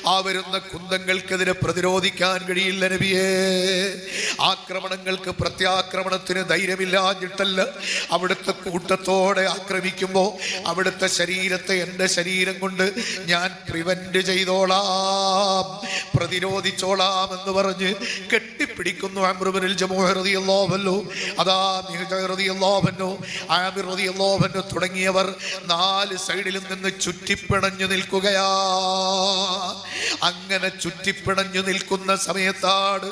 ആ വരുന്ന കുന്തങ്ങൾക്കെതിരെ പ്രതിരോധിക്കാൻ കഴിയില്ല നബിയേ. ആക്രമണങ്ങൾക്ക് പ്രത്യാക്രമണത്തിന് ധൈര്യമില്ലാഞ്ഞിട്ടല്ല, അവിടുത്തെ കൂട്ടത്തോടെ ആക്രമിക്കുമ്പോൾ അവിടുത്തെ ശരീരത്തെ എൻ്റെ ശരീരം കൊണ്ട് ഞാൻ പ്രിവെന്റ് ചെയ്തോളാം, പ്രതിരോധിച്ചോളാം എന്ന് പറഞ്ഞ് കെട്ടിപ്പിടിക്കുന്നു അംർ ഇബ്നുൽ ജമൂഹ് റളിയല്ലാഹു അൻഹു. അതാ മിഹ്ജർ റളിയല്ലാഹു അൻഹു, ആമിർ റളിയല്ലാഹു അൻഹു തുടങ്ങിയവർ 4 സൈഡിലും നിന്ന് ചുറ്റിപ്പിണഞ്ഞു നിൽക്കുകയാ. അങ്ങനെ ചുറ്റിപ്പിണഞ്ഞു നിൽക്കുന്ന സമയത്താണ്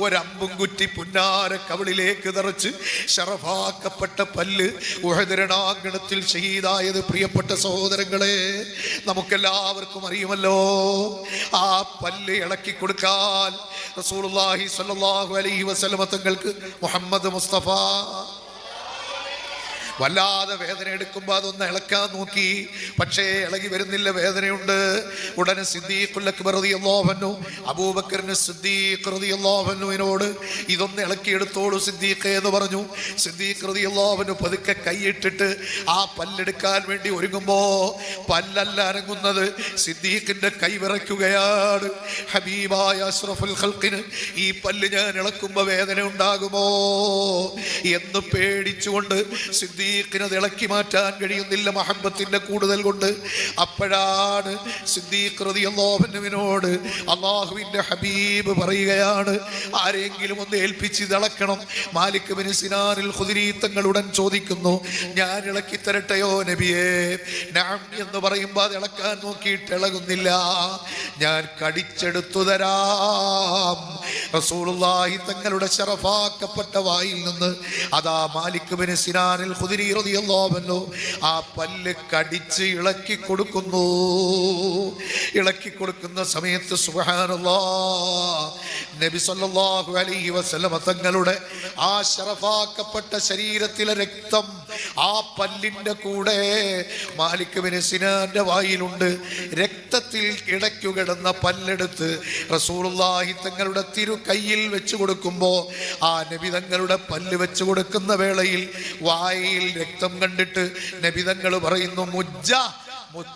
ഒരമ്പും കുറ്റി പുന്നാര കവിളിലേക്ക് തെറിച്ച് ശറഫാക്കപ്പെട്ട പല്ല് ഉഹദ് രണാങ്കണത്തിൽ ഷഹീദായത്. പ്രിയപ്പെട്ട സഹോദരങ്ങളെ, നമുക്കെല്ലാവർക്കും അറിയുമല്ലോ, ആ പല്ല് ഇളക്കി കൊടുക്കാൻ റസൂലുള്ളാഹി സ്വല്ലല്ലാഹു അലൈഹി വസല്ലം തങ്ങൾക്ക് മുഹമ്മദ് മുസ്തഫ വല്ലാതെ വേദന എടുക്കുമ്പോൾ അതൊന്ന് ഇളക്കാൻ നോക്കി, പക്ഷേ ഇളകി വരുന്നില്ല, വേദനയുണ്ട്. ഉടനെ സിദ്ദീഖുൽ അക്ബർ റളിയല്ലാഹു അൻഹു അബൂബക്കറിന് സിദ്ദീഖ് റളിയല്ലാഹു അൻഹുവിനോട് ഇതൊന്ന് ഇളക്കിയെടുത്തോളൂ സിദ്ദീഖേ എന്ന് പറഞ്ഞു. സിദ്ദീഖ് റളിയല്ലാഹു അൻഹു പതുക്കെ കൈയിട്ടിട്ട് ആ പല്ലെടുക്കാൻ വേണ്ടി ഒരുങ്ങുമ്പോൾ പല്ലല്ല അനങ്ങുന്നത്, സിദ്ദീഖിന്റെ കൈ വിറയ്ക്കുകയാണ്. ഹബീബായ അഷ്റഫുൽ ഖൽഖിന് ഈ പല്ല് ഞാൻ ഇളക്കുമ്പോൾ വേദന ഉണ്ടാകുമോ എന്ന് പേടിച്ചുകൊണ്ട് സിദ്ദീഖിനത് ഇളക്കി മാറ്റാൻ കഴിയുന്നില്ല, മഹബത്തിന്റെ കൂടുതൽ കൊണ്ട്. അപ്പോഴാണ് സിദ്ദീഖ് റളിയല്ലാഹു അൻഹുവിനോട് അല്ലാഹുവിന്റെ ഹബീബ് പറയുകയാണ്, ആരെങ്കിലും ഒന്ന് ഏൽപ്പിച്ച് ഇളക്കണം. മാലിക് ബിൻ സിനാൻ അൽ ഖുദരി തങ്ങൾ ഉടൻ ചോദിക്കുന്നു, ഞാൻ ഇളക്കി തരട്ടെയോ നബിയേ? നഅം എന്ന് പറയുമ്പോൾ അത് ഇളക്കാൻ നോക്കിയിട്ട് ഇളകുന്നില്ല, ഞാൻ കടിച്ചെടുത്തു തരാം. റസൂലുള്ളാഹി തങ്ങളുടെ ശറഫാക്കപ്പെട്ട വായിൽ നിന്ന് അതാ മാലിക് ബിൻ സിനാൻ അൽ ഖുദരി റളിയല്ലാഹു അൻഹു ആ പല്ല് കടിച്ച് ഇളക്കി കൊടുക്കുന്നു. ഇളക്കി കൊടുക്കുന്ന സമയത്ത് സുബ്ഹാനല്ലാഹ്, നബി സല്ലല്ലാഹു അലൈഹി വസല്ലം തങ്ങളുടെ ആ ശറഫാക്കപ്പെട്ട ശരീരത്തിലെ രക്തം ആ പല്ലിന്റെ കൂടെ മാലിക് ബിൻ സിനാന്റെ വായിലുണ്ട്. രക്തത്തിൽ ഇടയ്ക്കു കിടന്ന പല്ലെടുത്ത് റസൂലുള്ളാഹി തങ്ങളുടെ തിരു കയ്യിൽ വെച്ച് കൊടുക്കുമ്പോൾ ആ നബി തങ്ങളുടെ പല്ല് വെച്ച് കൊടുക്കുന്ന വേളയിൽ വായിൽ രക്തം കണ്ടിട്ട് നബി തങ്ങൾ പറയുന്നു, മുജ്ജ,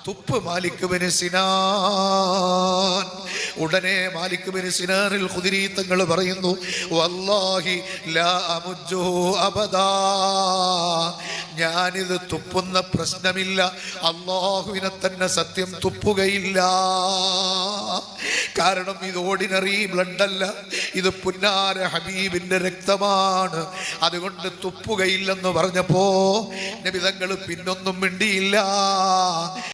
തുപ്പ് മാലിക് ബിൻ സിനാൻ. ഉടനെ മാലിക് ബിൻ സിനാൻ അൽ ഖുദരി തങ്ങൾ പറയുന്നു, വല്ലാഹി ലാ അമുജ്ജുഹു അബദാ, ഞാനിത് തുപ്പുന്ന പ്രശ്നമില്ല, അല്ലാഹുവിനെ തന്നെ സത്യം തുപ്പുകയില്ല. കാരണം ഇത് ഓർഡിനറി ബ്ലഡ് അല്ല, ഇത് പുന്നാര ഹബീബിന്റെ രക്തമാണ്, അതുകൊണ്ട് തുപ്പുകയില്ലെന്ന് പറഞ്ഞപ്പോ നബി തങ്ങൾ പിന്നൊന്നും മിണ്ടിയില്ല.